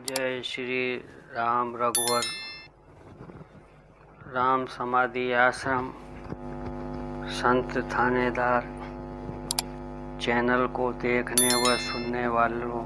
जय श्री राम रघुवर राम समाधि आश्रम संत थानेदार चैनल को देखने व सुनने वालों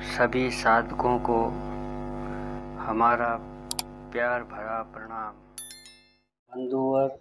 सभी साधकों को हमारा प्यार भरा प्रणाम। बंधुवर,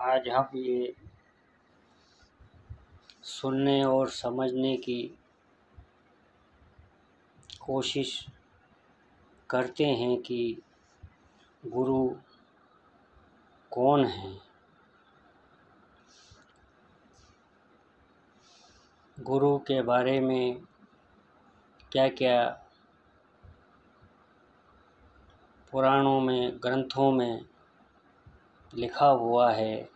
आज हम ये सुनने और समझने की कोशिश करते हैं कि गुरु कौन है। गुरु के बारे में क्या क्या पुराणों में, ग्रंथों में लिखा हुआ है,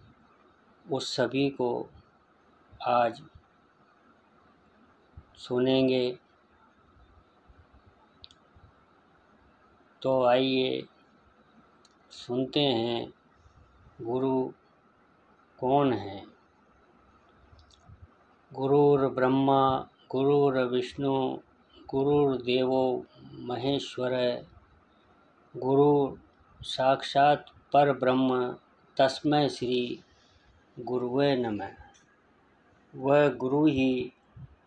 उस सभी को आज सुनेंगे। तो आइए सुनते हैं गुरु कौन है। गुरुर् ब्रह्मा गुरुर्विष्णु गुरुर्देवो महेश्वर गुरु साक्षात परब्रह्म तस्मै श्री गुरुवे नमः। वह गुरु ही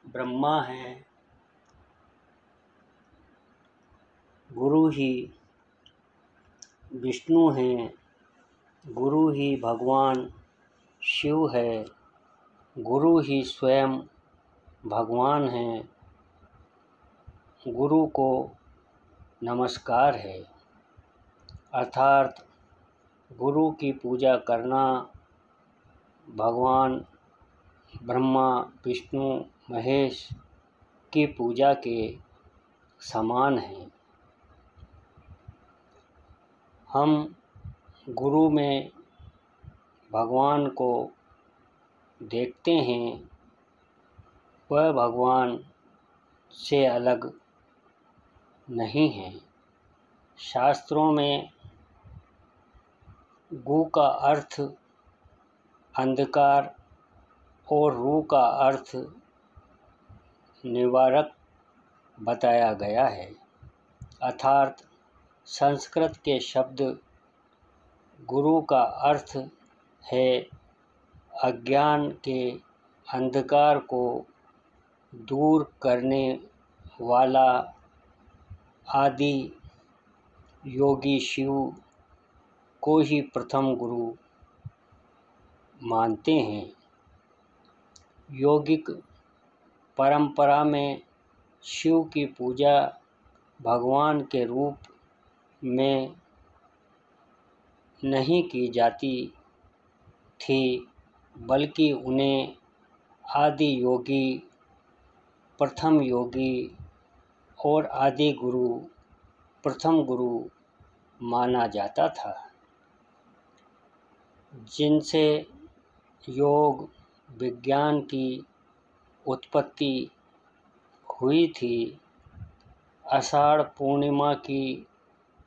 ब्रह्मा है, गुरु ही विष्णु हैं, गुरु ही भगवान शिव है, गुरु ही स्वयं भगवान हैं। गुरु को नमस्कार है, अर्थात गुरु की पूजा करना भगवान ब्रह्मा विष्णु महेश की पूजा के समान है। हम गुरु में भगवान को देखते हैं, वह भगवान से अलग नहीं है। शास्त्रों में गु का अर्थ अंधकार और रू का अर्थ निवारक बताया गया है, अर्थात संस्कृत के शब्द गुरु का अर्थ है अज्ञान के अंधकार को दूर करने वाला। आदि योगी शिव को ही प्रथम गुरु मानते हैं। योगिक परंपरा में शिव की पूजा भगवान के रूप में नहीं की जाती थी, बल्कि उन्हें आदि योगी, प्रथम योगी और आदि गुरु, प्रथम गुरु माना जाता था, जिनसे योग विज्ञान की उत्पत्ति हुई थी। आषाढ़ पूर्णिमा की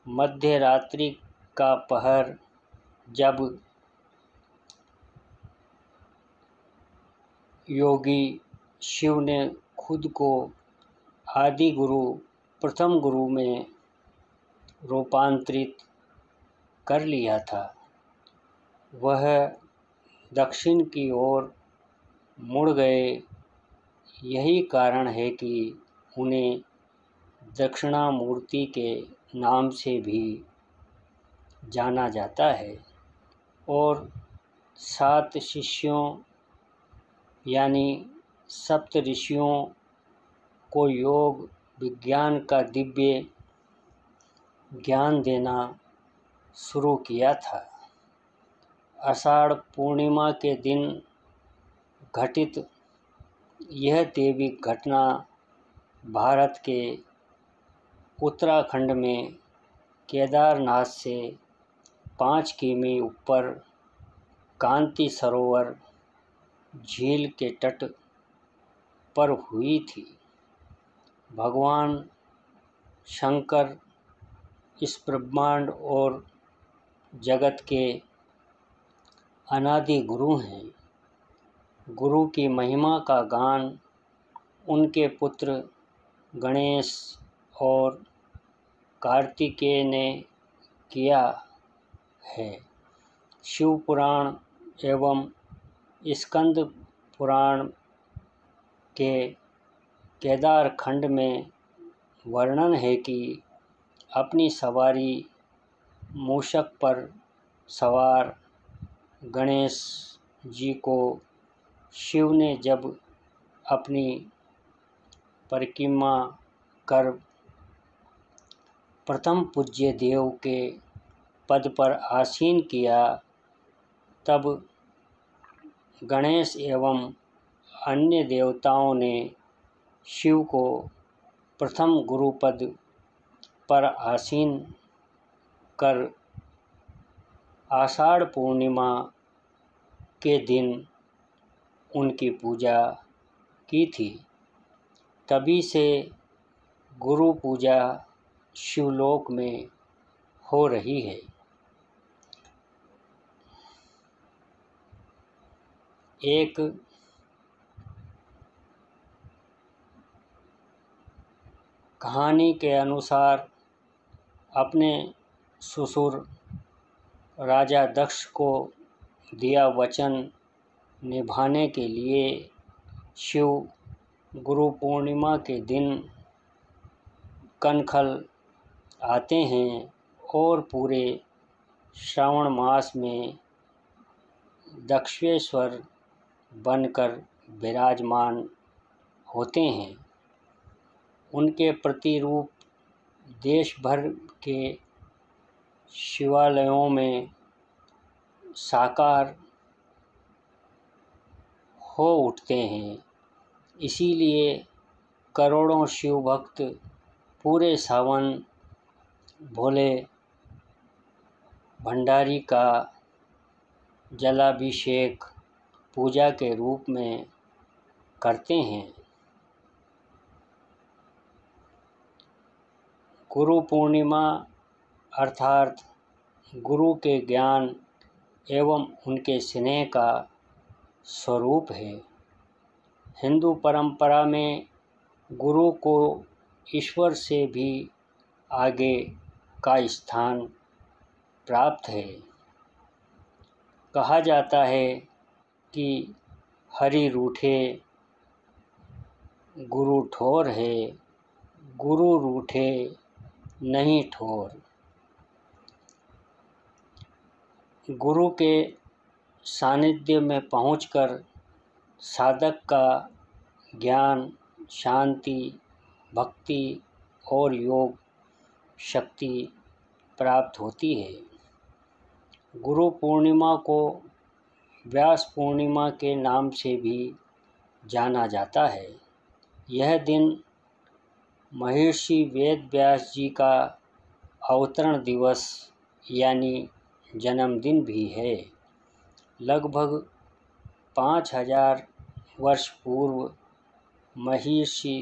मध्य रात्रि का पहर जब योगी शिव ने खुद को आदि गुरु, प्रथम गुरु में रूपांतरित कर लिया था, वह दक्षिण की ओर मुड़ गए। यही कारण है कि उन्हें दक्षिणामूर्ति के नाम से भी जाना जाता है। और 7 शिष्यों यानी सप्त ऋषियों को योग विज्ञान का दिव्य ज्ञान देना शुरू किया था। आषाढ़ पूर्णिमा के दिन घटित यह दैवी घटना भारत के उत्तराखंड में केदारनाथ से 5 किमी ऊपर कांति सरोवर झील के तट पर हुई थी। भगवान शंकर इस ब्रह्मांड और जगत के अनादि गुरु हैं। गुरु की महिमा का गान उनके पुत्र गणेश और कार्तिकेय ने किया है। शिव पुराण एवं स्कंद पुराण के केदार खंड में वर्णन है कि अपनी सवारी मूषक पर सवार गणेश जी को शिव ने जब अपनी परिक्रमा कर प्रथम पूज्य देव के पद पर आसीन किया, तब गणेश एवं अन्य देवताओं ने शिव को प्रथम गुरु पद पर आसीन कर आषाढ़ पूर्णिमा के दिन उनकी पूजा की थी। तभी से गुरु पूजा शिवलोक में हो रही है। एक कहानी के अनुसार अपने ससुर राजा दक्ष को दिया वचन निभाने के लिए शिव गुरु पूर्णिमा के दिन कनखल आते हैं और पूरे श्रावण मास में दक्षेश्वर बनकर विराजमान होते हैं। उनके प्रतिरूप देश भर के शिवालयों में साकार हो उठते हैं। इसीलिए करोड़ों शिव भक्त पूरे सावन भोले भंडारी का जलाभिषेक पूजा के रूप में करते हैं। गुरु पूर्णिमा अर्थात गुरु के ज्ञान एवं उनके स्नेह का स्वरूप है। हिंदू परंपरा में गुरु को ईश्वर से भी आगे का स्थान प्राप्त है। कहा जाता है कि हरि रूठे गुरु ठोर है, गुरु रूठे नहीं ठोर। गुरु के सानिध्य में पहुंचकर साधक का ज्ञान, शांति, भक्ति और योग शक्ति प्राप्त होती है। गुरु पूर्णिमा को व्यास पूर्णिमा के नाम से भी जाना जाता है। यह दिन महर्षि वेद व्यास जी का अवतरण दिवस यानी जन्मदिन भी है। लगभग 5000 वर्ष पूर्व महर्षि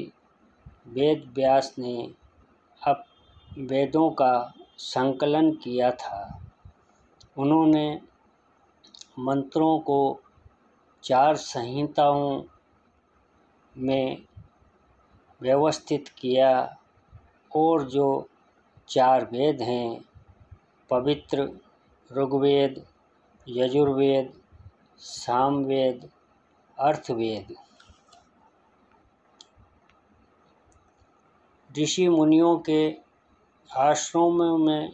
वेद व्यास ने अब वेदों का संकलन किया था। उन्होंने मंत्रों को 4 संहिताओं में व्यवस्थित किया और जो 4 वेद हैं, पवित्र ऋग्वेद, यजुर्वेद, सामवेद, अर्थवेद, ऋषि मुनियों के आश्रमों में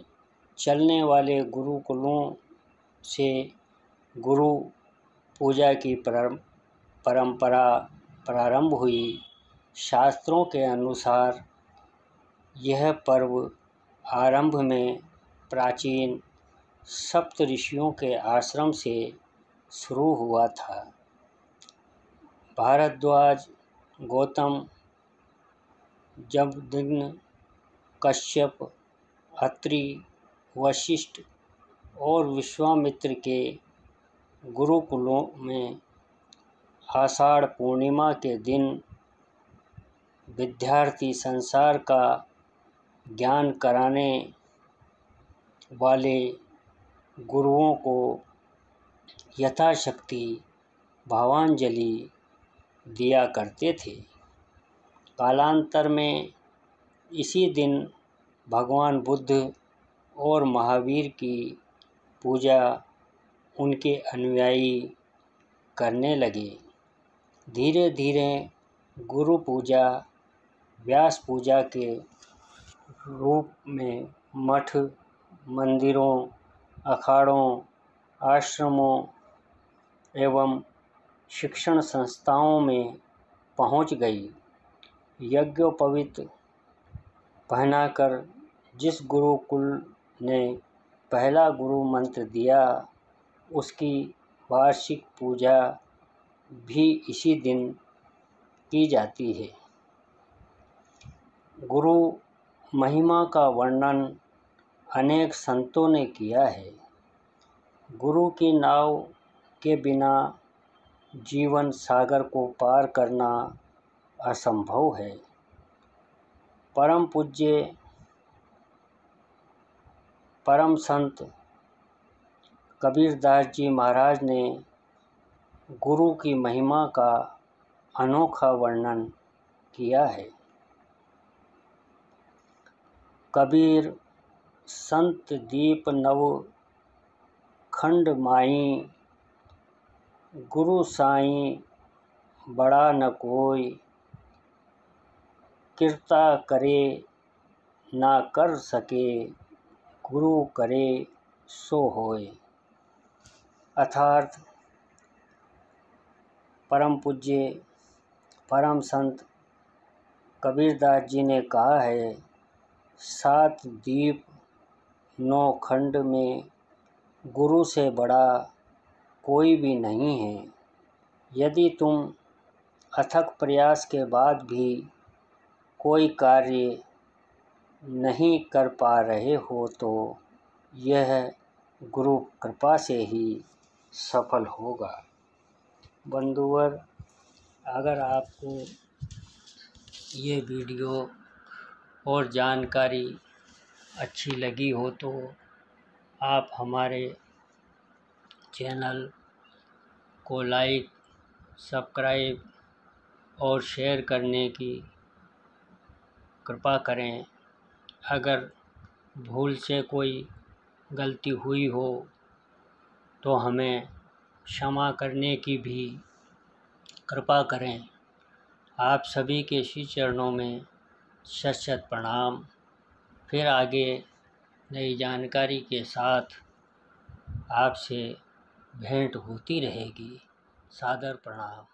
चलने वाले गुरुकुलों से गुरु पूजा की परंपरा प्रारंभ हुई। शास्त्रों के अनुसार यह पर्व आरंभ में प्राचीन सप्त ऋषियों के आश्रम से शुरू हुआ था। भारद्वाज, गौतम, जमदग्नि, कश्यप, अत्रि, वशिष्ठ और विश्वामित्र के गुरुकुलों में आषाढ़ पूर्णिमा के दिन विद्यार्थी संसार का ज्ञान कराने वाले गुरुओं को यथाशक्ति भावांजलि दिया करते थे। कालांतर में इसी दिन भगवान बुद्ध और महावीर की पूजा उनके अनुयायी करने लगे। धीरे धीरे गुरु पूजा व्यास पूजा के रूप में मठ, मंदिरों, अखाड़ों, आश्रमों एवं शिक्षण संस्थाओं में पहुंच गई। यज्ञोपवीत पहनाकर जिस गुरुकुल ने पहला गुरु मंत्र दिया, उसकी वार्षिक पूजा भी इसी दिन की जाती है। गुरु महिमा का वर्णन अनेक संतों ने किया है। गुरु की नाव के बिना जीवन सागर को पार करना असंभव है। परम पूज्य परम संत कबीरदास जी महाराज ने गुरु की महिमा का अनोखा वर्णन किया है। कबीर संत दीप नव खंड माई, गुरु साईं बड़ा न कोई, किरता करे ना कर सके, गुरु करे सो होए। अर्थात परम पूज्य परम संत कबीरदास जी ने कहा है, 7 दीप 9 खंड में गुरु से बड़ा कोई भी नहीं है। यदि तुम अथक प्रयास के बाद भी कोई कार्य नहीं कर पा रहे हो तो यह गुरु कृपा से ही सफल होगा। बंधुवर, अगर आपको ये वीडियो और जानकारी अच्छी लगी हो तो आप हमारे चैनल को लाइक, सब्सक्राइब और शेयर करने की कृपा करें। अगर भूल से कोई गलती हुई हो तो हमें क्षमा करने की भी कृपा करें। आप सभी के श्री चरणों में शत शत प्रणाम। फिर आगे नई जानकारी के साथ आपसे भेंट होती रहेगी। सादर प्रणाम।